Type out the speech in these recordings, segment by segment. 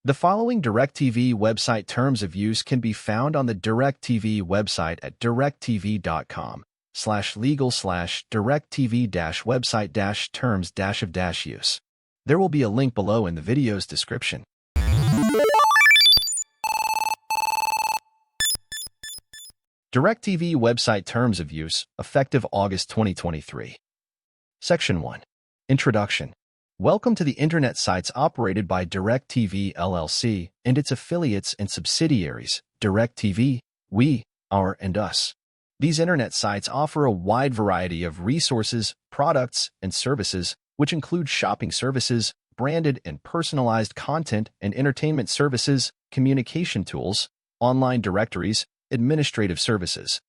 The following DIRECTV website terms of use can be found on the DIRECTV website at directv.com/legal/directv-website-terms-of-use. There will be a link below in the video's description. DIRECTV website terms of use, effective August 2023. Section 1. Introduction. Welcome to the Internet sites operated by DIRECTV LLC and its affiliates and subsidiaries, DIRECTV, We, Our, and Us. These Internet sites offer a wide variety of resources, products, and services, which include shopping services, branded and personalized content and entertainment services, communication tools, online directories, administrative services,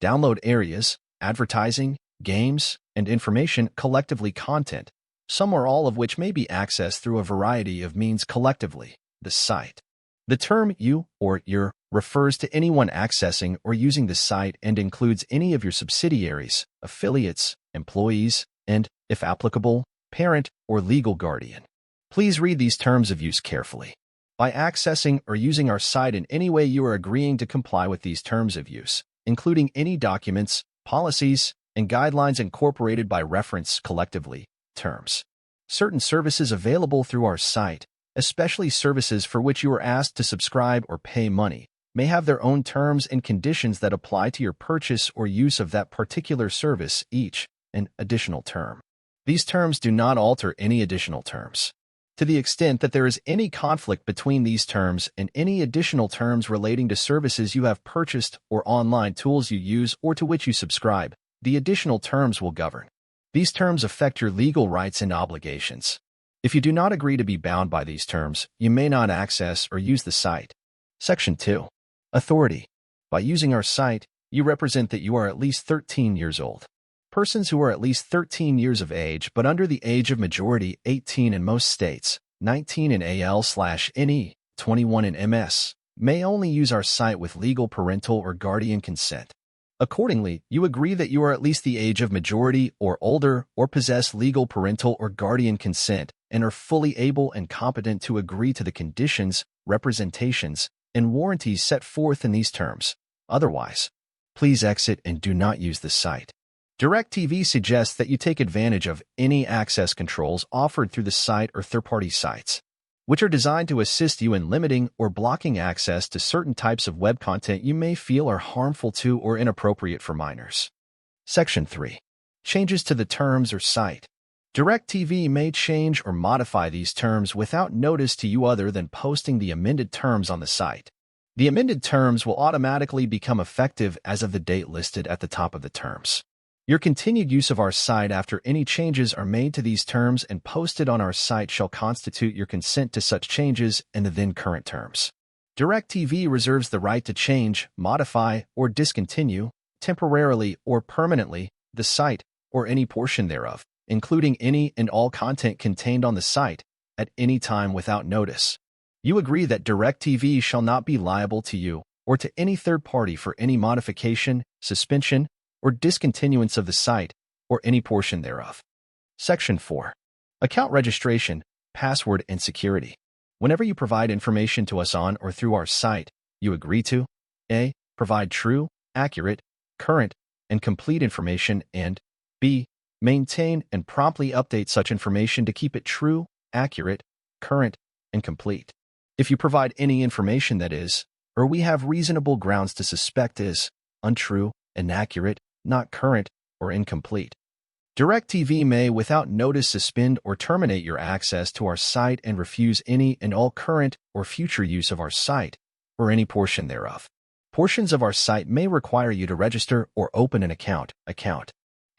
download areas, advertising, games, and information, collectively content, some or all of which may be accessed through a variety of means collectively, the site. The term you or your refers to anyone accessing or using the site and includes any of your subsidiaries, affiliates, employees, and, if applicable, parent or legal guardian. Please read these terms of use carefully. By accessing or using our site in any way, you are agreeing to comply with these terms of use, including any documents, policies, and guidelines incorporated by reference collectively, terms. Certain services available through our site, especially services for which you are asked to subscribe or pay money, may have their own terms and conditions that apply to your purchase or use of that particular service, each an additional term. These terms do not alter any additional terms. To the extent that there is any conflict between these terms and any additional terms relating to services you have purchased or online tools you use or to which you subscribe, the additional terms will govern. These terms affect your legal rights and obligations. If you do not agree to be bound by these terms, you may not access or use the site. Section 2. Authority. By using our site, you represent that you are at least 13 years old. Persons who are at least 13 years of age but under the age of majority, 18 in most states, 19 in AL/NE, 21 in MS, may only use our site with legal parental or guardian consent. Accordingly, you agree that you are at least the age of majority or older or possess legal parental or guardian consent and are fully able and competent to agree to the conditions, representations, and warranties set forth in these terms. Otherwise, please exit and do not use the site. DIRECTV suggests that you take advantage of any access controls offered through the site or third-party sites, which are designed to assist you in limiting or blocking access to certain types of web content you may feel are harmful to or inappropriate for minors. Section 3. Changes to the terms or site. DIRECTV may change or modify these terms without notice to you other than posting the amended terms on the site. The amended terms will automatically become effective as of the date listed at the top of the terms. Your continued use of our site after any changes are made to these terms and posted on our site shall constitute your consent to such changes and the then current terms. DIRECTV reserves the right to change, modify, or discontinue, temporarily or permanently, the site or any portion thereof, including any and all content contained on the site, at any time without notice. You agree that DIRECTV shall not be liable to you or to any third party for any modification, suspension, or discontinuance of the site, or any portion thereof. Section 4. Account registration, password, and security. Whenever you provide information to us on or through our site, you agree to a. Provide true, accurate, current, and complete information, and b. Maintain and promptly update such information to keep it true, accurate, current, and complete. If you provide any information that is, or we have reasonable grounds to suspect is, untrue, inaccurate, not current, or incomplete, DIRECTV may without notice suspend or terminate your access to our site and refuse any and all current or future use of our site, or any portion thereof. Portions of our site may require you to register or open an account.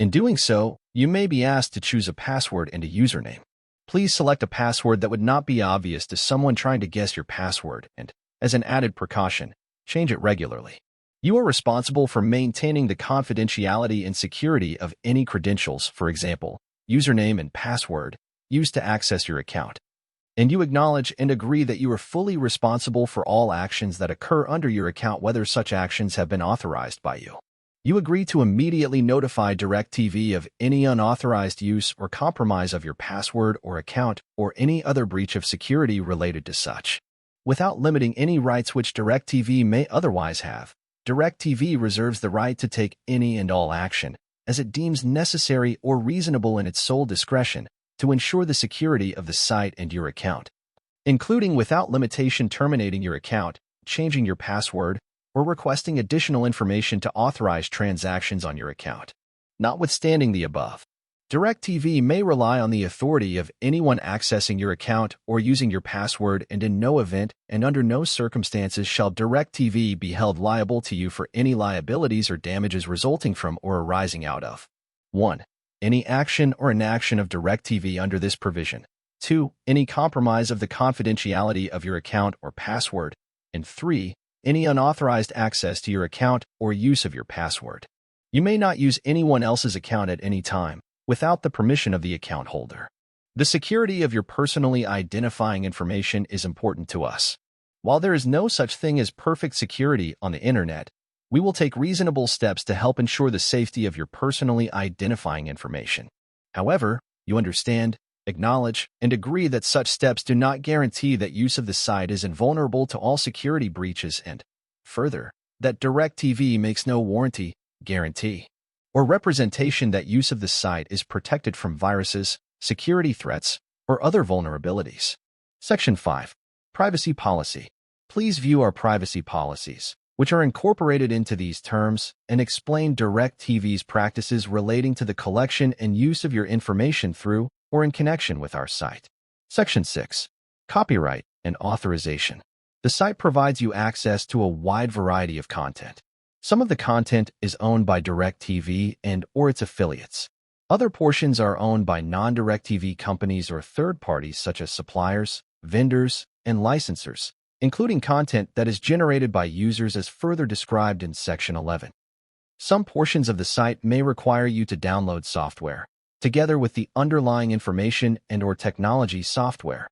In doing so, you may be asked to choose a password and a username. Please select a password that would not be obvious to someone trying to guess your password and, as an added precaution, change it regularly. You are responsible for maintaining the confidentiality and security of any credentials, for example, username and password, used to access your account. And you acknowledge and agree that you are fully responsible for all actions that occur under your account, whether such actions have been authorized by you. You agree to immediately notify DIRECTV of any unauthorized use or compromise of your password or account or any other breach of security related to such. Without limiting any rights which DIRECTV may otherwise have, DIRECTV reserves the right to take any and all action, as it deems necessary or reasonable in its sole discretion, to ensure the security of the site and your account, including without limitation terminating your account, changing your password, or requesting additional information to authorize transactions on your account. Notwithstanding the above, DIRECTV may rely on the authority of anyone accessing your account or using your password, and in no event and under no circumstances shall DIRECTV be held liable to you for any liabilities or damages resulting from or arising out of 1. Any action or inaction of DIRECTV under this provision. 2. Any compromise of the confidentiality of your account or password. And 3. Any unauthorized access to your account or use of your password. You may not use anyone else's account at any time without the permission of the account holder. The security of your personally identifying information is important to us. While there is no such thing as perfect security on the internet, we will take reasonable steps to help ensure the safety of your personally identifying information. However, you understand, acknowledge, and agree that such steps do not guarantee that use of the site is invulnerable to all security breaches, and, further, that DIRECTV makes no warranty, guarantee, or representation that use of the site is protected from viruses, security threats, or other vulnerabilities. Section 5. Privacy Policy. Please view our privacy policies, which are incorporated into these terms, and explain DIRECTV's practices relating to the collection and use of your information through or in connection with our site. Section 6. Copyright and Authorization. The site provides you access to a wide variety of content. Some of the content is owned by DIRECTV and/or its affiliates. Other portions are owned by non-DIRECTV companies or third parties such as suppliers, vendors, and licensors, including content that is generated by users as further described in Section 11. Some portions of the site may require you to download software, together with the underlying information and/or technology software,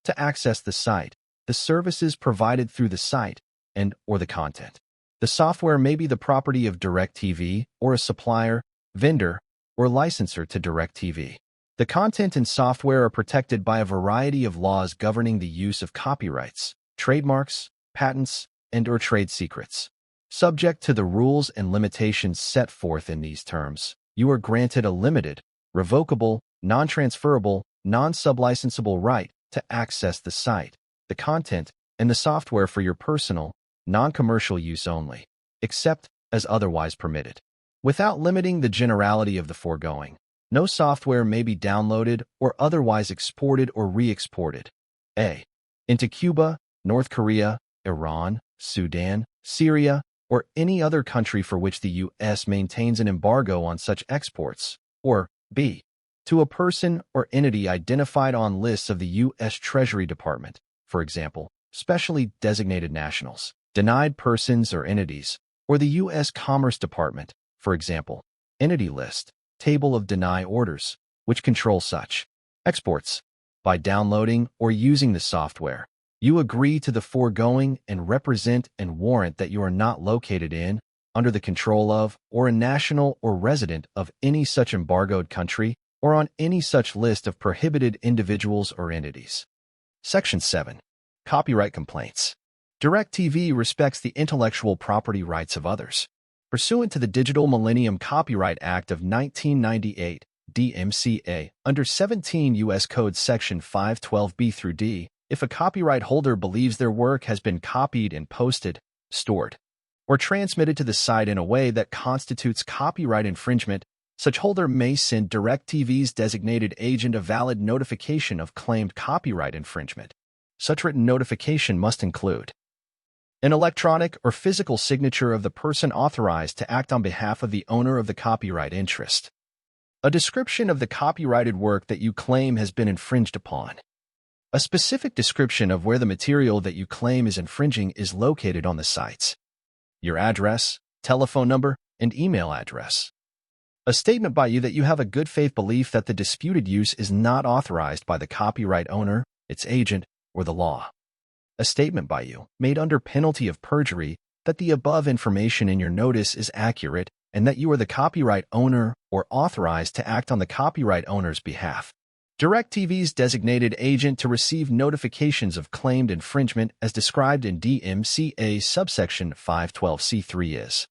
to access the site, the services provided through the site, and/or the content. The software may be the property of DIRECTV or a supplier, vendor, or licensor to DIRECTV. The content and software are protected by a variety of laws governing the use of copyrights, trademarks, patents, and/or trade secrets. Subject to the rules and limitations set forth in these terms, you are granted a limited, revocable, non-transferable, non-sublicensable right to access the site, the content, and the software for your personal, non-commercial use only, except as otherwise permitted. Without limiting the generality of the foregoing, no software may be downloaded or otherwise exported or re-exported. A. Into Cuba, North Korea, Iran, Sudan, Syria, or any other country for which the U.S. maintains an embargo on such exports, or B. To a person or entity identified on lists of the U.S. Treasury Department, for example, specially designated nationals, denied persons or entities, or the U.S. Commerce Department, for example, entity list, table of deny orders, which control such exports. By downloading or using the software, you agree to the foregoing and represent and warrant that you are not located in, under the control of, or a national or resident of any such embargoed country, or on any such list of prohibited individuals or entities. Section 7. Copyright Complaints. DIRECTV respects the intellectual property rights of others. Pursuant to the Digital Millennium Copyright Act of 1998, DMCA, under 17 U.S. Code Section 512B through D, if a copyright holder believes their work has been copied and posted, stored, or transmitted to the site in a way that constitutes copyright infringement, such holder may send DIRECTV's designated agent a valid notification of claimed copyright infringement. Such written notification must include an electronic or physical signature of the person authorized to act on behalf of the owner of the copyright interest, a description of the copyrighted work that you claim has been infringed upon, a specific description of where the material that you claim is infringing is located on the sites, your address, telephone number, and email address, a statement by you that you have a good faith belief that the disputed use is not authorized by the copyright owner, its agent, or the law. A statement by you, made under penalty of perjury, that the above information in your notice is accurate and that you are the copyright owner or authorized to act on the copyright owner's behalf. DIRECTV's designated agent to receive notifications of claimed infringement as described in DMCA subsection 512C3 is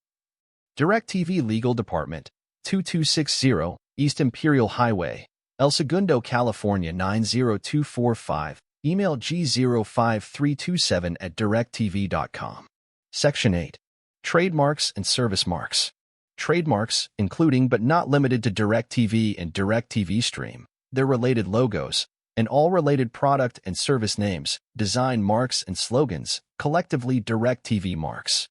DIRECTV Legal Department, 2260 East Imperial Highway, El Segundo, California 90245, email g05327@directv.com. Section 8. Trademarks and Service Marks. Trademarks, including but not limited to DIRECTV and DIRECTV Stream, their related logos, and all related product and service names, design marks and slogans, collectively DIRECTV marks,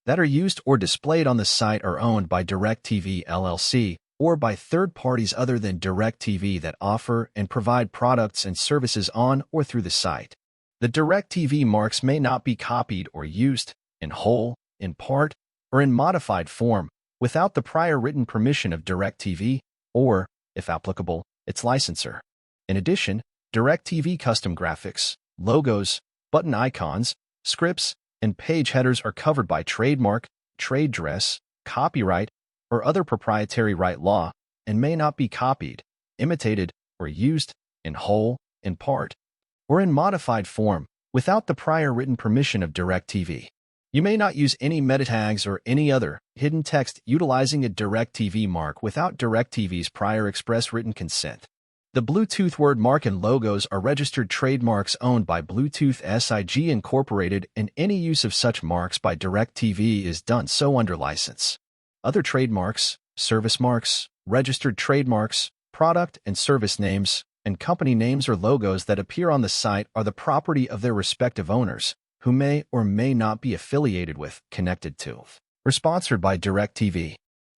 that are used or displayed on the site are owned by DIRECTV LLC or by third parties other than DIRECTV that offer and provide products and services on or through the site. The DIRECTV marks may not be copied or used, in whole, in part, or in modified form, without the prior written permission of DIRECTV or, if applicable, its licensor. In addition, DIRECTV custom graphics, logos, button icons, scripts, and page headers are covered by trademark, trade dress, copyright, or other proprietary right law, and may not be copied, imitated, or used, in whole, in part, or in modified form, without the prior written permission of DIRECTV. You may not use any meta tags or any other hidden text utilizing a DIRECTV mark without DIRECTV's prior express written consent. The Bluetooth word mark and logos are registered trademarks owned by Bluetooth SIG Incorporated, and any use of such marks by DIRECTV is done so under license. Other trademarks, service marks, registered trademarks, product and service names, and company names or logos that appear on the site are the property of their respective owners, who may or may not be affiliated with, connected to, or sponsored by DIRECTV.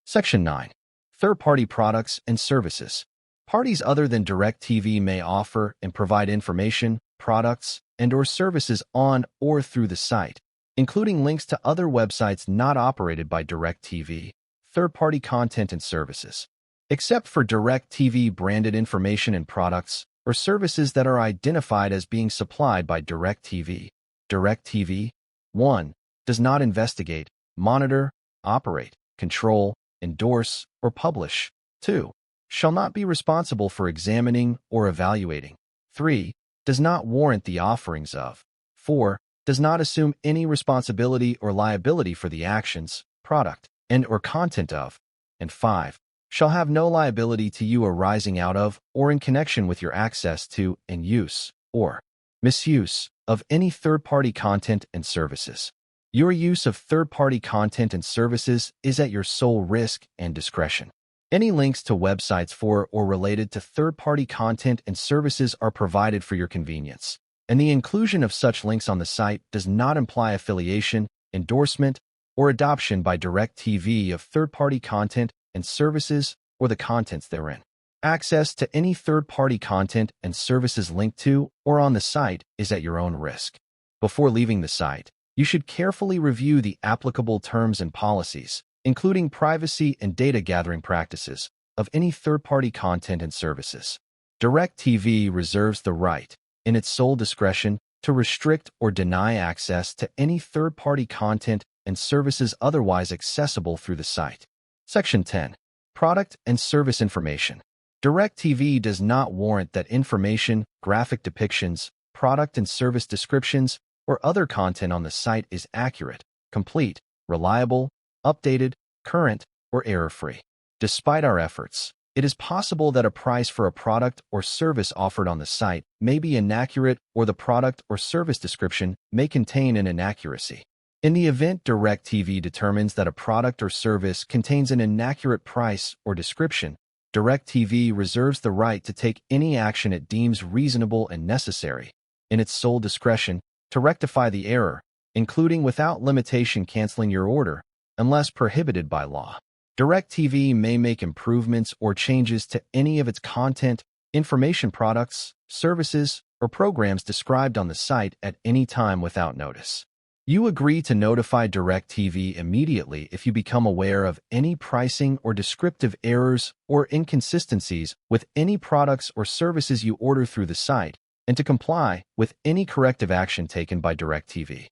Section 9. Third-party products and services. Parties other than DIRECTV may offer and provide information, products, and/or services on or through the site, including links to other websites not operated by DIRECTV, third-party content and services, except for DIRECTV branded information and products or services that are identified as being supplied by DIRECTV. DIRECTV 1. Does not investigate, monitor, operate, control, endorse, or publish. 2. Shall not be responsible for examining or evaluating. 3. Does not warrant the offerings of. 4. Does not assume any responsibility or liability for the actions, product, and/or content of. And 5. Shall have no liability to you arising out of or in connection with your access to and use, or misuse, of any third-party content and services. Your use of third-party content and services is at your sole risk and discretion. Any links to websites for or related to third-party content and services are provided for your convenience, and the inclusion of such links on the site does not imply affiliation, endorsement, or adoption by DIRECTV of third-party content and services or the contents therein. Access to any third-party content and services linked to or on the site is at your own risk. Before leaving the site, you should carefully review the applicable terms and policies, including privacy and data gathering practices, of any third-party content and services. DIRECTV reserves the right, in its sole discretion, to restrict or deny access to any third-party content and services otherwise accessible through the site. Section 10. Product and Service Information. DIRECTV does not warrant that information, graphic depictions, product and service descriptions, or other content on the site is accurate, complete, reliable, updated, current, or error-free. Despite our efforts, it is possible that a price for a product or service offered on the site may be inaccurate, or the product or service description may contain an inaccuracy. In the event DIRECTV determines that a product or service contains an inaccurate price or description, DIRECTV reserves the right to take any action it deems reasonable and necessary, in its sole discretion, to rectify the error, including without limitation canceling your order, unless prohibited by law. DIRECTV may make improvements or changes to any of its content, information products, services, or programs described on the site at any time without notice. You agree to notify DIRECTV immediately if you become aware of any pricing or descriptive errors or inconsistencies with any products or services you order through the site, and to comply with any corrective action taken by DIRECTV.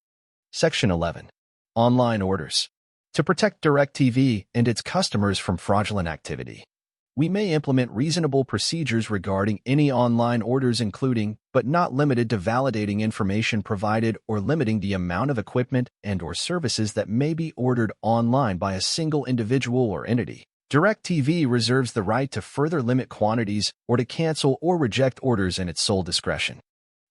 Section 11. Online Orders. To protect DIRECTV and its customers from fraudulent activity, We may implement reasonable procedures regarding any online orders, including, but not limited to, validating information provided or limiting the amount of equipment and/or services that may be ordered online by a single individual or entity. DIRECTV reserves the right to further limit quantities or to cancel or reject orders in its sole discretion.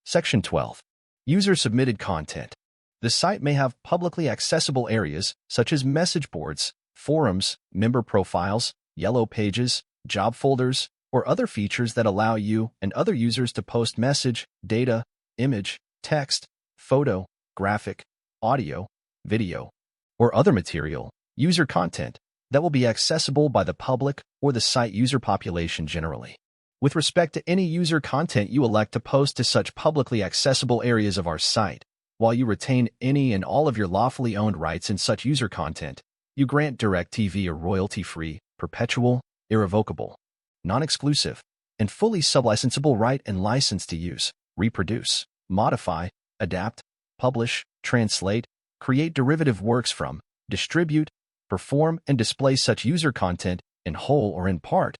Section 12. User-submitted content. The site may have publicly accessible areas, such as message boards, forums, member profiles, yellow pages, job folders, or other features that allow you and other users to post message, data, image, text, photo, graphic, audio, video, or other material, user content, that will be accessible by the public or the site user population generally. With respect to any user content you elect to post to such publicly accessible areas of our site, while you retain any and all of your lawfully owned rights in such user content, you grant DIRECTV a royalty-free, perpetual, irrevocable, non-exclusive, and fully sublicensable right and license to use, reproduce, modify, adapt, publish, translate, create derivative works from, distribute, perform, and display such user content in whole or in part,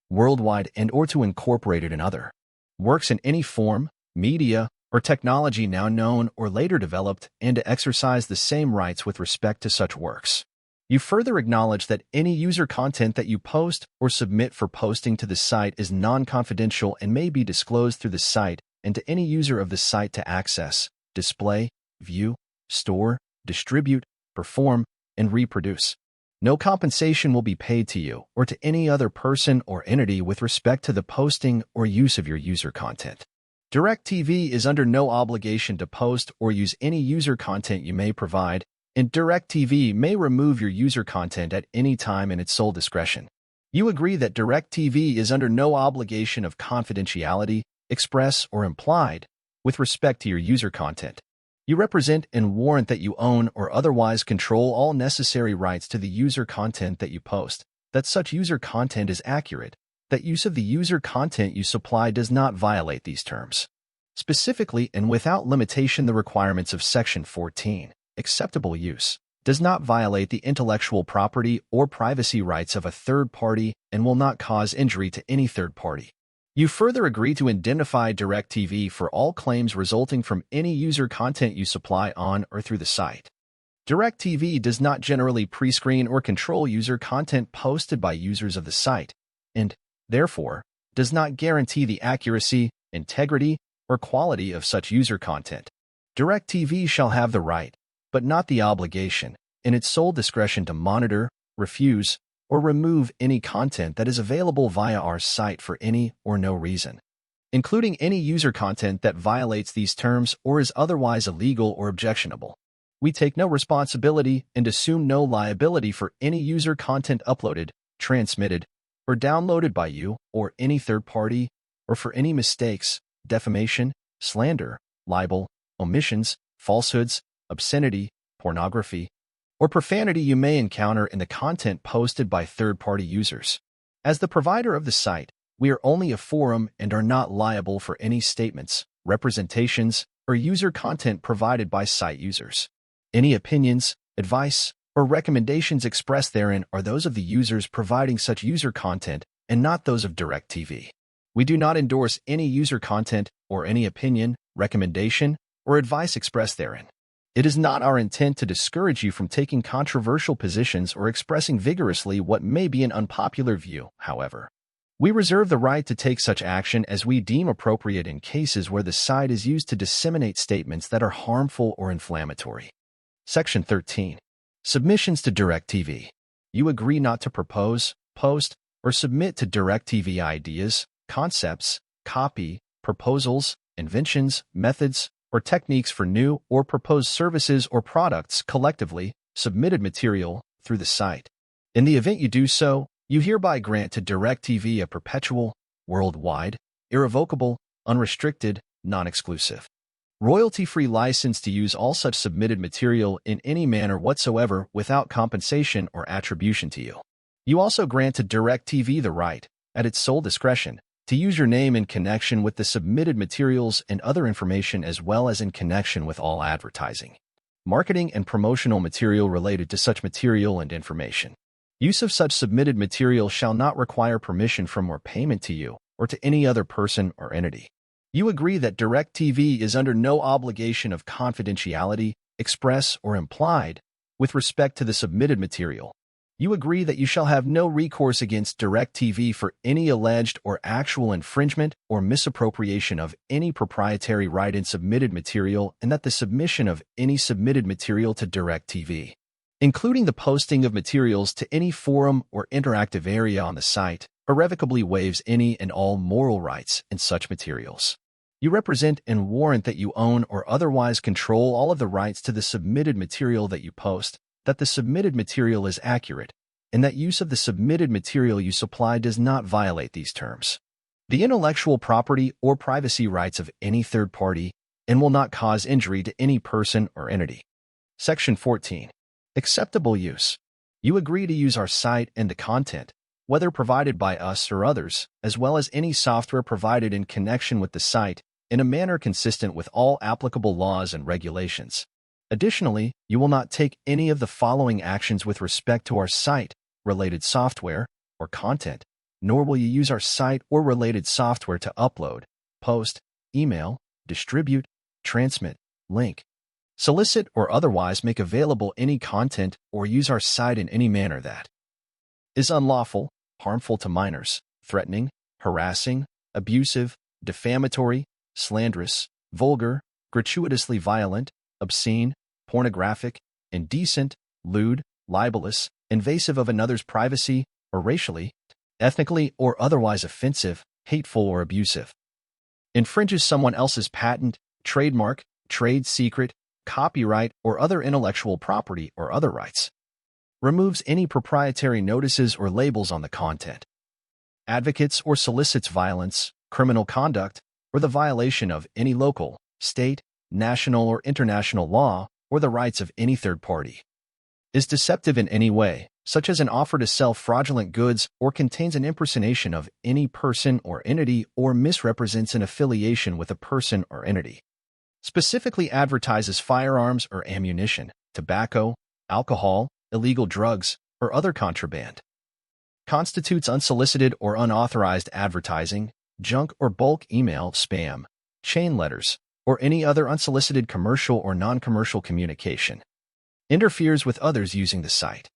worldwide, and/or to incorporate it in other works in any form, media, or technology now known or later developed, and to exercise the same rights with respect to such works. You further acknowledge that any user content that you post or submit for posting to the site is non-confidential and may be disclosed through the site and to any user of the site to access, display, view, store, distribute, perform, and reproduce. No compensation will be paid to you or to any other person or entity with respect to the posting or use of your user content. DIRECTV is under no obligation to post or use any user content you may provide, and DIRECTV may remove your user content at any time in its sole discretion. You agree that DIRECTV is under no obligation of confidentiality, express or implied, with respect to your user content. You represent and warrant that you own or otherwise control all necessary rights to the user content that you post, that such user content is accurate, that use of the user content you supply does not violate these terms. Specifically and without limitation, the requirements of Section 14, acceptable use, does not violate the intellectual property or privacy rights of a third party and will not cause injury to any third party. You further agree to indemnify DIRECTV for all claims resulting from any user content you supply on or through the site. DIRECTV does not generally pre-screen or control user content posted by users of the site, and, therefore, does not guarantee the accuracy, integrity, or quality of such user content. DIRECTV shall have the right, but not the obligation, in its sole discretion to monitor, refuse, or remove any content that is available via our site for any or no reason, including any user content that violates these terms or is otherwise illegal or objectionable. We take no responsibility and assume no liability for any user content uploaded, transmitted, or downloaded by you or any third party, or for any mistakes, defamation, slander, libel, omissions, falsehoods, obscenity, pornography, or profanity you may encounter in the content posted by third-party users. As the provider of the site, we are only a forum and are not liable for any statements, representations, or user content provided by site users. Any opinions, advice, or recommendations expressed therein are those of the users providing such user content and not those of DIRECTV. We do not endorse any user content or any opinion, recommendation, or advice expressed therein. It is not our intent to discourage you from taking controversial positions or expressing vigorously what may be an unpopular view, however. We reserve the right to take such action as we deem appropriate in cases where the site is used to disseminate statements that are harmful or inflammatory. Section 13. Submissions to DIRECTV. You agree not to propose, post, or submit to DIRECTV ideas, concepts, copy, proposals, inventions, methods, or techniques for new or proposed services or products collectively submitted material through the site. In the event you do so, you hereby grant to DIRECTV a perpetual, worldwide, irrevocable, unrestricted, non-exclusive, royalty-free license to use all such submitted material in any manner whatsoever without compensation or attribution to you. You also grant to DIRECTV the right, at its sole discretion, to use your name in connection with the submitted materials and other information as well as in connection with all advertising, marketing, and promotional material related to such material and information. Use of such submitted material shall not require permission from or payment to you or to any other person or entity. You agree that DIRECTV is under no obligation of confidentiality, express or implied, with respect to the submitted material. You agree that you shall have no recourse against DIRECTV for any alleged or actual infringement or misappropriation of any proprietary right in submitted material, and that the submission of any submitted material to DIRECTV, including the posting of materials to any forum or interactive area on the site, irrevocably waives any and all moral rights in such materials. You represent and warrant that you own or otherwise control all of the rights to the submitted material that you post, that the submitted material is accurate, and that use of the submitted material you supply does not violate these terms, the intellectual property or privacy rights of any third party, and will not cause injury to any person or entity. Section 14. Acceptable use. You agree to use our site and the content, whether provided by us or others, as well as any software provided in connection with the site, in a manner consistent with all applicable laws and regulations. Additionally, you will not take any of the following actions with respect to our site, related software, or content, nor will you use our site or related software to upload, post, email, distribute, transmit, link, solicit, or otherwise make available any content or use our site in any manner that is unlawful, harmful to minors, threatening, harassing, abusive, defamatory, slanderous, vulgar, gratuitously violent, obscene, pornographic, indecent, lewd, libelous, invasive of another's privacy, or racially, ethnically, or otherwise offensive, hateful, or abusive. Infringes someone else's patent, trademark, trade secret, copyright, or other intellectual property or other rights. Removes any proprietary notices or labels on the content. Advocates or solicits violence, criminal conduct, or the violation of any local, state, national, or international law, or the rights of any third party. Is deceptive in any way, such as an offer to sell fraudulent goods, or contains an impersonation of any person or entity, or misrepresents an affiliation with a person or entity. Specifically advertises firearms or ammunition, tobacco, alcohol, illegal drugs, or other contraband. Constitutes unsolicited or unauthorized advertising, junk or bulk email, spam, chain letters, or any other unsolicited commercial or non-commercial communication. Interferes with others using the site.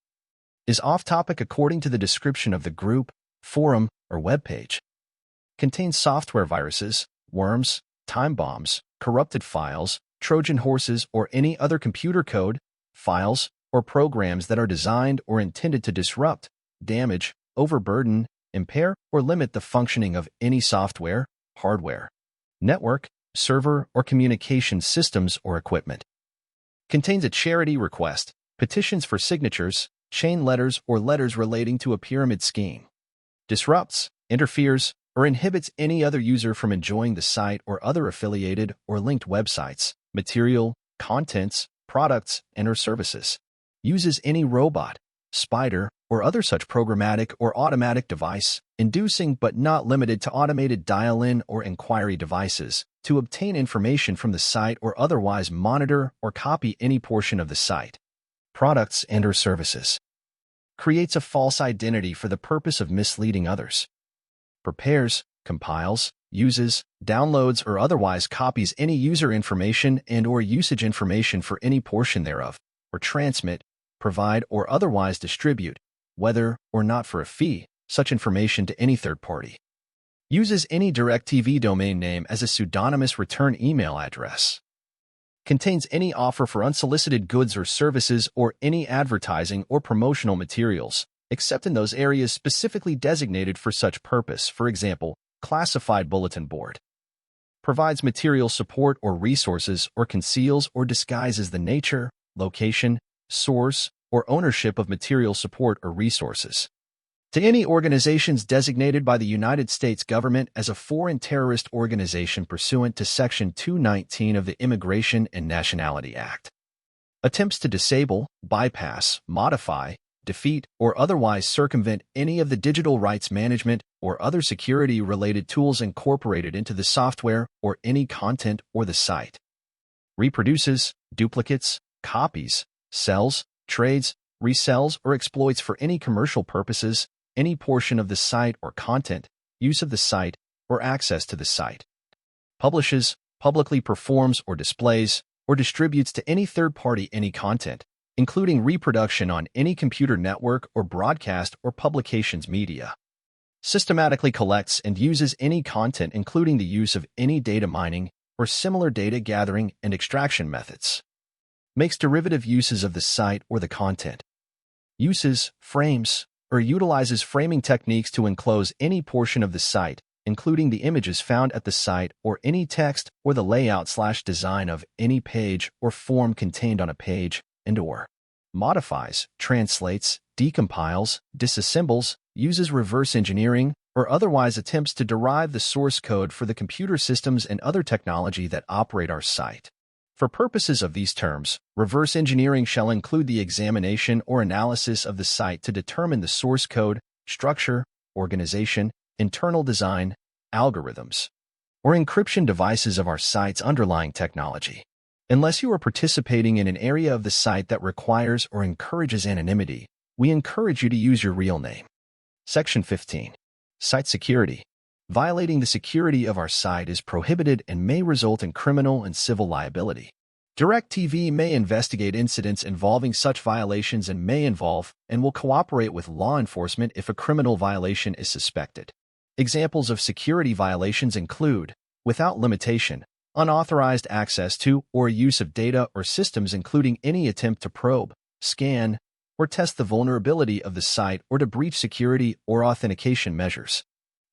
Is off-topic according to the description of the group, forum, or web page. Contains software viruses, worms, time bombs, corrupted files, Trojan horses, or any other computer code, files, or programs that are designed or intended to disrupt, damage, overburden, impair, or limit the functioning of any software, hardware, network, server, or communication systems or equipment. Contains a charity request, petitions for signatures, chain letters, or letters relating to a pyramid scheme. Disrupts, interferes, or inhibits any other user from enjoying the site or other affiliated or linked websites, material, contents, products, and/or services. Uses any robot, spider, or other such programmatic or automatic device, inducing but not limited to automated dial-in or inquiry devices, to obtain information from the site or otherwise monitor or copy any portion of the site, products, and/or services. Creates a false identity for the purpose of misleading others. Prepares, compiles, uses, downloads, or otherwise copies any user information and/or usage information for any portion thereof, or transmit, provide, or otherwise distribute, whether or not for a fee, such information to any third party. Uses any DIRECTV domain name as a pseudonymous return email address. Contains any offer for unsolicited goods or services or any advertising or promotional materials, except in those areas specifically designated for such purpose, for example, classified bulletin board. Provides material support or resources or conceals or disguises the nature, location, source, or ownership of material support or resources to any organizations designated by the United States government as a foreign terrorist organization pursuant to Section 219 of the Immigration and Nationality Act. Attempts to disable, bypass, modify, defeat, or otherwise circumvent any of the digital rights management or other security-related tools incorporated into the software or any content or the site. Reproduces, duplicates, copies, sells, trades, resells, or exploits for any commercial purposes any portion of the site or content, use of the site, or access to the site. Publishes, publicly performs or displays, or distributes to any third party any content, including reproduction on any computer network or broadcast or publications media. Systematically collects and uses any content, including the use of any data mining or similar data gathering and extraction methods. Makes derivative uses of the site or the content. Uses, frames, or utilizes framing techniques to enclose any portion of the site, including the images found at the site or any text or the layout/design of any page or form contained on a page, and/or modifies, translates, decompiles, disassembles, uses reverse engineering, or otherwise attempts to derive the source code for the computer systems and other technology that operate our site. For purposes of these terms, reverse engineering shall include the examination or analysis of the site to determine the source code, structure, organization, internal design, algorithms, or encryption devices of our site's underlying technology. Unless you are participating in an area of the site that requires or encourages anonymity, we encourage you to use your real name. Section 15. Site security. Violating the security of our site is prohibited and may result in criminal and civil liability. DIRECTV may investigate incidents involving such violations and may involve and will cooperate with law enforcement if a criminal violation is suspected. Examples of security violations include, without limitation, unauthorized access to or use of data or systems, including any attempt to probe, scan, or test the vulnerability of the site or to breach security or authentication measures.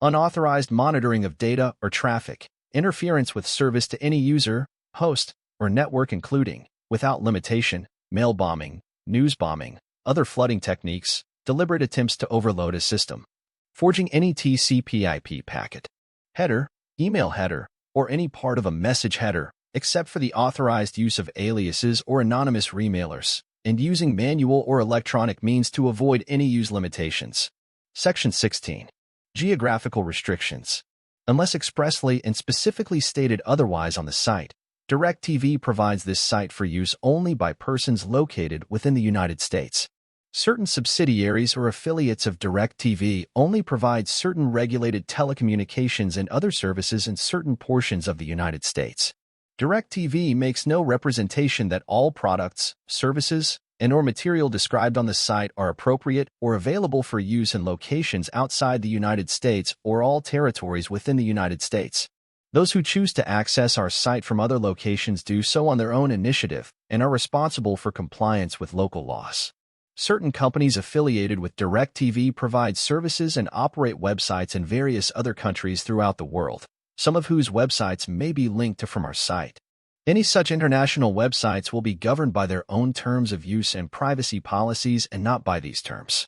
Unauthorized monitoring of data or traffic, interference with service to any user, host, or network, including, without limitation, mail bombing, news bombing, other flooding techniques, deliberate attempts to overload a system, forging any TCP/IP packet, header, email header, or any part of a message header, except for the authorized use of aliases or anonymous remailers, and using manual or electronic means to avoid any use limitations. Section 16. Geographical restrictions. Unless expressly and specifically stated otherwise on the site, DIRECTV provides this site for use only by persons located within the United States. Certain subsidiaries or affiliates of DIRECTV only provide certain regulated telecommunications and other services in certain portions of the United States. DIRECTV makes no representation that all products, services, and/or material described on the site are appropriate or available for use in locations outside the United States or all territories within the United States. Those who choose to access our site from other locations do so on their own initiative and are responsible for compliance with local laws. Certain companies affiliated with DIRECTV provide services and operate websites in various other countries throughout the world, some of whose websites may be linked to from our site. Any such international websites will be governed by their own terms of use and privacy policies and not by these terms.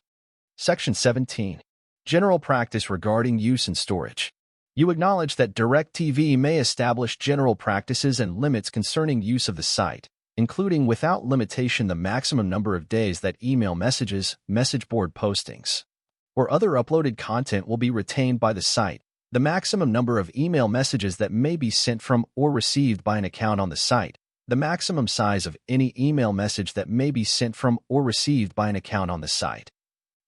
Section 17. General practice regarding use and storage. You acknowledge that DIRECTV may establish general practices and limits concerning use of the site, including without limitation the maximum number of days that email messages, message board postings, or other uploaded content will be retained by the site, the maximum number of email messages that may be sent from or received by an account on the site, the maximum size of any email message that may be sent from or received by an account on the site,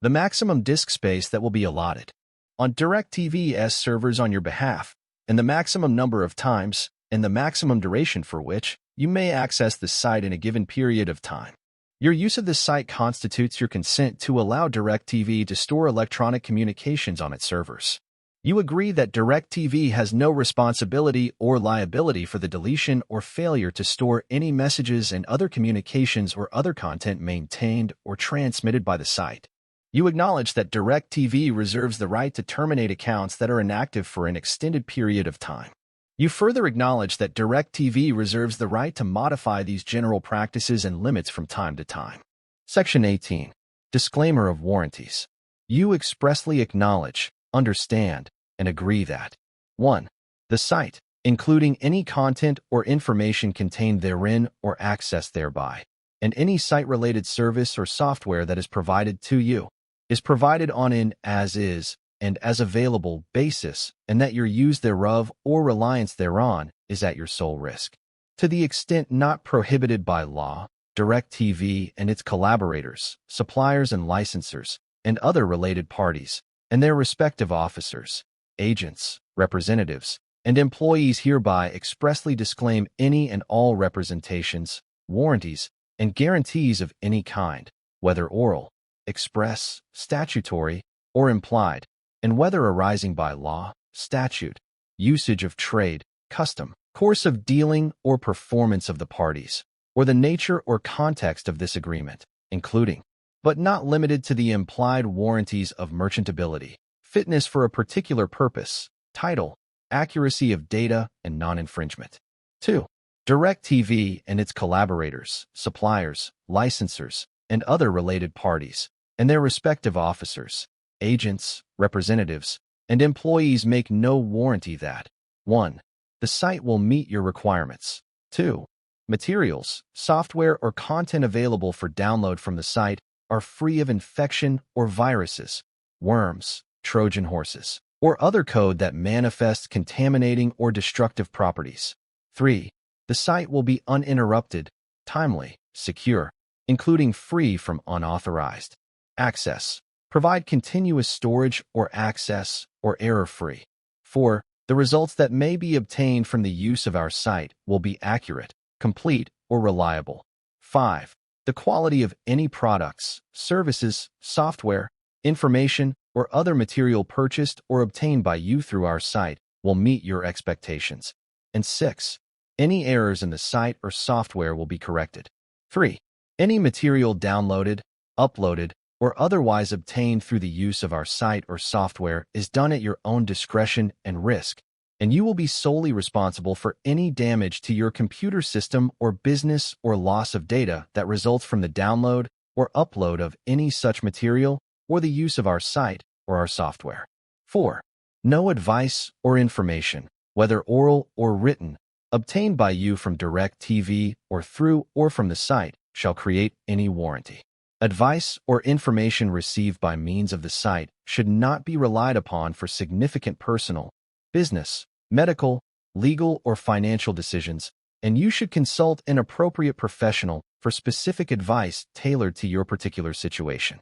the maximum disk space that will be allotted on DIRECTV's servers on your behalf, and the maximum number of times and the maximum duration for which you may access the site in a given period of time. Your use of this site constitutes your consent to allow DIRECTV to store electronic communications on its servers. You agree that DIRECTV has no responsibility or liability for the deletion or failure to store any messages and other communications or other content maintained or transmitted by the site. You acknowledge that DIRECTV reserves the right to terminate accounts that are inactive for an extended period of time. You further acknowledge that DIRECTV reserves the right to modify these general practices and limits from time to time. Section 18. Disclaimer of warranties. You expressly acknowledge, understand, and agree that 1. The site, including any content or information contained therein or accessed thereby, and any site-related service or software that is provided to you, is provided on an as-is and as available basis, and that your use thereof or reliance thereon is at your sole risk. To the extent not prohibited by law, DIRECTV and its collaborators, suppliers and licensors, and other related parties, and their respective officers, agents, representatives, and employees hereby expressly disclaim any and all representations, warranties, and guarantees of any kind, whether oral, express, statutory, or implied, and whether arising by law, statute, usage of trade, custom, course of dealing, or performance of the parties, or the nature or context of this agreement, including, but not limited to the implied warranties of merchantability, fitness for a particular purpose, title, accuracy of data, and non-infringement. 2. DIRECTV and its collaborators, suppliers, licensors, and other related parties, and their respective officers, agents, representatives, and employees make no warranty that 1. The site will meet your requirements. 2. Materials, software, or content available for download from the site are free of infection or viruses, worms, Trojan horses, or other code that manifests contaminating or destructive properties. 3. The site will be uninterrupted, timely, secure, including free from unauthorized access. Provide continuous storage or access, or error-free. 4. The results that may be obtained from the use of our site will be accurate, complete, or reliable. 5. The quality of any products, services, software, information, or other material purchased or obtained by you through our site will meet your expectations. And 6. Any errors in the site or software will be corrected. 3. Any material downloaded, uploaded, or otherwise obtained through the use of our site or software is done at your own discretion and risk, and you will be solely responsible for any damage to your computer system or business or loss of data that results from the download or upload of any such material or the use of our site or our software. 4. No advice or information, whether oral or written, obtained by you from DIRECTV or through or from the site shall create any warranty. Advice or information received by means of the site should not be relied upon for significant personal, business, medical, legal, or financial decisions, and you should consult an appropriate professional for specific advice tailored to your particular situation.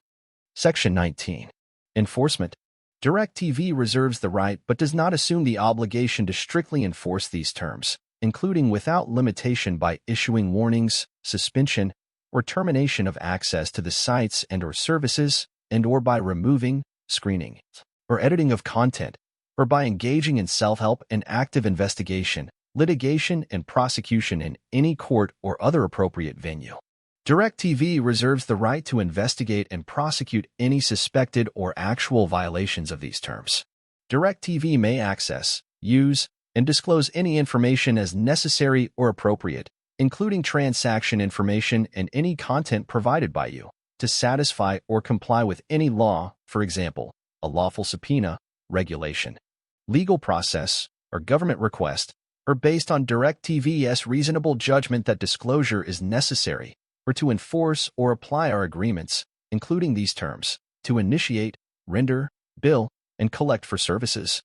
Section 19. Enforcement. DIRECTV reserves the right but does not assume the obligation to strictly enforce these terms, including without limitation by issuing warnings, suspension, or termination of access to the sites and/or services, and/or by removing, screening, or editing of content, or by engaging in self-help and active investigation, litigation, and prosecution in any court or other appropriate venue. DIRECTV reserves the right to investigate and prosecute any suspected or actual violations of these terms. DIRECTV may access, use, and disclose any information as necessary or appropriate, including transaction information and any content provided by you, to satisfy or comply with any law, for example, a lawful subpoena, regulation, legal process, or government request, or based on DIRECTV's reasonable judgment that disclosure is necessary, or to enforce or apply our agreements, including these terms, to initiate, render, bill, and collect for services,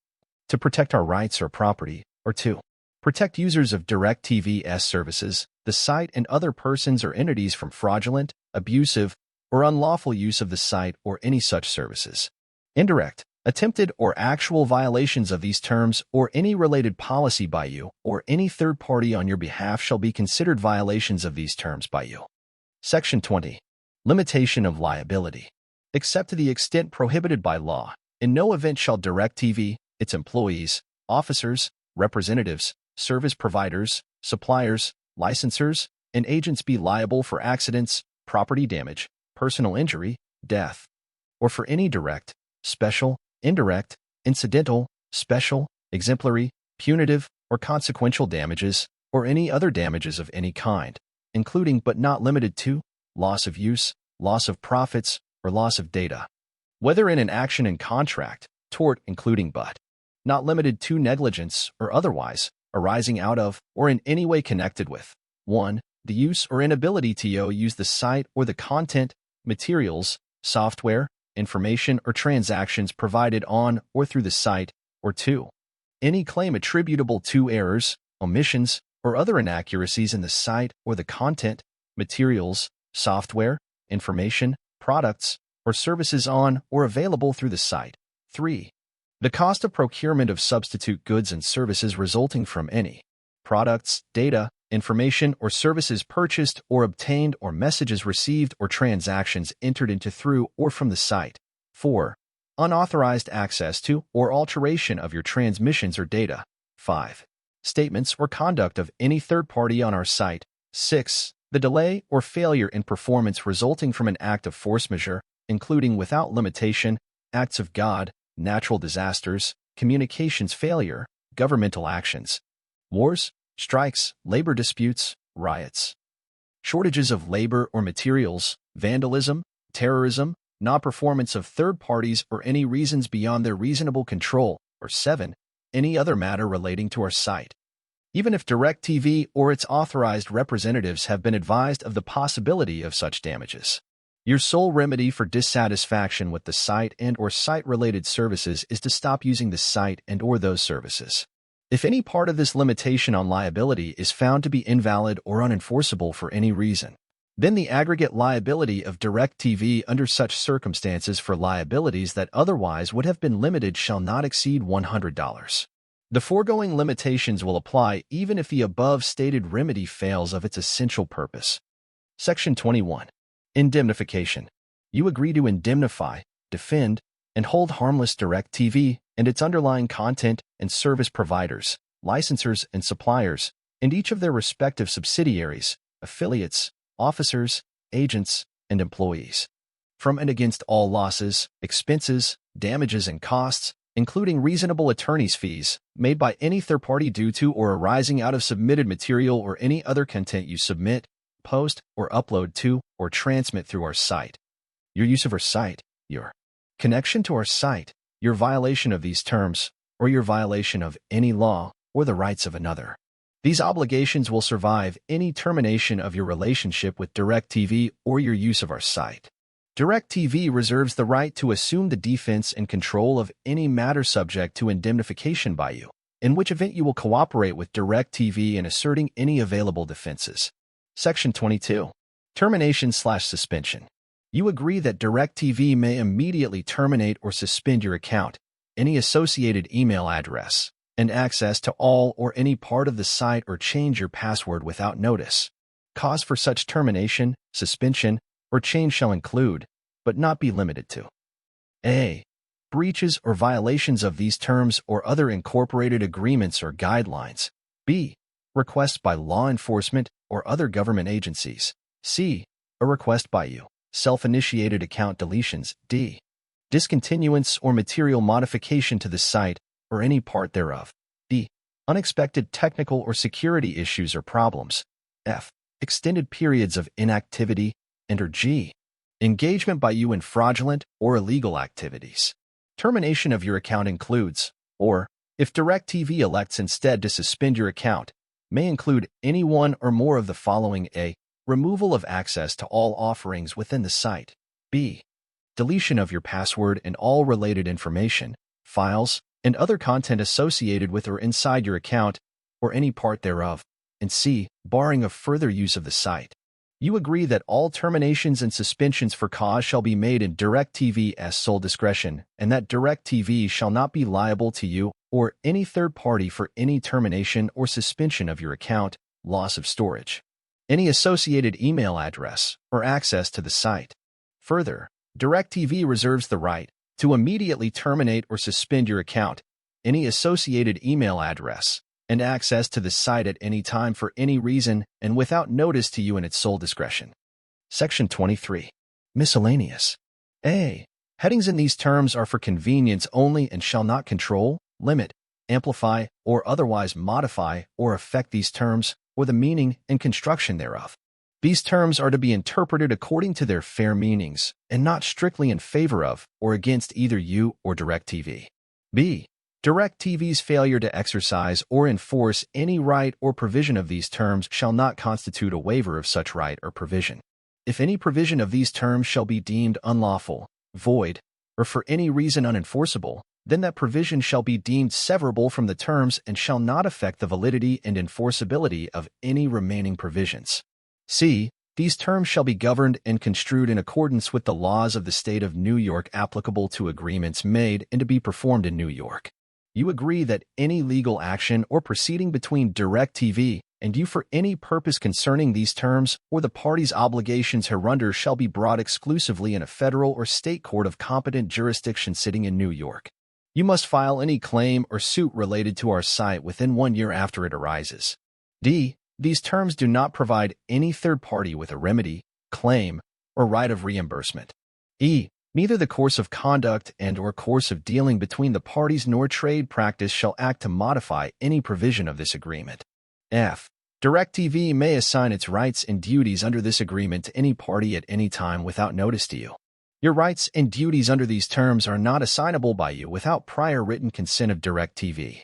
to protect our rights or property, or to protect users of DIRECTV's services, the site, and other persons or entities from fraudulent, abusive, or unlawful use of the site or any such services. Indirect, attempted, or actual violations of these terms or any related policy by you or any third party on your behalf shall be considered violations of these terms by you. Section 20. Limitation of liability. Except to the extent prohibited by law, in no event shall DIRECTV, its employees, officers, representatives, service providers, suppliers, licensors, and agents be liable for accidents, property damage, personal injury, death, or for any direct, special, indirect, incidental, special, exemplary, punitive, or consequential damages, or any other damages of any kind, including but not limited to loss of use, loss of profits, or loss of data, whether in an action in contract, tort, including but not limited to negligence or otherwise, arising out of or in any way connected with 1. The use or inability to use the site or the content, materials, software, information, or transactions provided on or through the site, or 2. Any claim attributable to errors, omissions, or other inaccuracies in the site or the content, materials, software, information, products, or services on or available through the site. 3. The cost of procurement of substitute goods and services resulting from any products, data, information, or services purchased or obtained or messages received or transactions entered into through or from the site. 4. Unauthorized access to or alteration of your transmissions or data. 5. Statements or conduct of any third party on our site. 6. The delay or failure in performance resulting from an act of force majeure, including without limitation, acts of God, natural disasters, communications failure, governmental actions, wars, strikes, labor disputes, riots, shortages of labor or materials, vandalism, terrorism, non-performance of third parties or any reasons beyond their reasonable control, or 7. Any other matter relating to our site. Even if DIRECTV or its authorized representatives have been advised of the possibility of such damages. Your sole remedy for dissatisfaction with the site and/or site-related services is to stop using the site and/or those services. If any part of this limitation on liability is found to be invalid or unenforceable for any reason, then the aggregate liability of DIRECTV under such circumstances for liabilities that otherwise would have been limited shall not exceed $100. The foregoing limitations will apply even if the above-stated remedy fails of its essential purpose. Section 21. Indemnification. You agree to indemnify, defend, and hold harmless DIRECTV and its underlying content and service providers, licensors and suppliers, and each of their respective subsidiaries, affiliates, officers, agents, and employees, from and against all losses, expenses, damages, and costs, including reasonable attorney's fees, made by any third party due to or arising out of submitted material or any other content you submit, post, or upload to or transmit through our site. Your use of our site, your connection to our site, your violation of these terms, or your violation of any law or the rights of another. These obligations will survive any termination of your relationship with DIRECTV or your use of our site. DIRECTV reserves the right to assume the defense and control of any matter subject to indemnification by you, in which event you will cooperate with DIRECTV in asserting any available defenses. Section 22. Termination/suspension. You agree that DIRECTV may immediately terminate or suspend your account, any associated email address, and access to all or any part of the site or change your password without notice. Cause for such termination, suspension, or change shall include, but not be limited to: A. Breaches or violations of these terms or other incorporated agreements or guidelines. B. Requests by law enforcement or other government agencies. C. A request by you. Self-initiated account deletions. D. Discontinuance or material modification to the site or any part thereof. D. Unexpected technical or security issues or problems. F. Extended periods of inactivity. And or G. Engagement by you in fraudulent or illegal activities. Termination of your account includes, or, if DIRECTV elects instead to suspend your account, may include any one or more of the following: A. Removal of access to all offerings within the site. B. Deletion of your password and all related information, files, and other content associated with or inside your account, or any part thereof. And C. Barring of further use of the site. You agree that all terminations and suspensions for cause shall be made in DIRECTV's sole discretion, and that DIRECTV shall not be liable to you or any third party for any termination or suspension of your account, loss of storage, any associated email address, or access to the site. Further, DIRECTV reserves the right to immediately terminate or suspend your account, any associated email address, and access to the site at any time for any reason and without notice to you in its sole discretion. Section 23. Miscellaneous. A. Headings in these terms are for convenience only and shall not control, limit, amplify, or otherwise modify or affect these terms or the meaning and construction thereof. These terms are to be interpreted according to their fair meanings and not strictly in favor of or against either you or DIRECTV. B. DIRECTV's failure to exercise or enforce any right or provision of these terms shall not constitute a waiver of such right or provision. If any provision of these terms shall be deemed unlawful, void, or for any reason unenforceable, then that provision shall be deemed severable from the terms and shall not affect the validity and enforceability of any remaining provisions. C. These terms shall be governed and construed in accordance with the laws of the state of New York applicable to agreements made and to be performed in New York. You agree that any legal action or proceeding between DIRECTV and you for any purpose concerning these terms or the parties' obligations hereunder shall be brought exclusively in a federal or state court of competent jurisdiction sitting in New York. You must file any claim or suit related to our site within 1 year after it arises. D. These terms do not provide any third party with a remedy, claim, or right of reimbursement. E. Neither the course of conduct and/or course of dealing between the parties nor trade practice shall act to modify any provision of this agreement. F. DIRECTV may assign its rights and duties under this agreement to any party at any time without notice to you. Your rights and duties under these terms are not assignable by you without prior written consent of DIRECTV.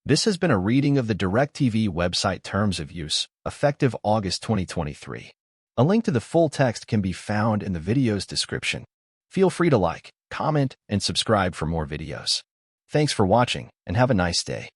This has been a reading of the DIRECTV website Terms of Use, effective August 2023. A link to the full text can be found in the video's description. Feel free to like, comment, and subscribe for more videos. Thanks for watching, and have a nice day.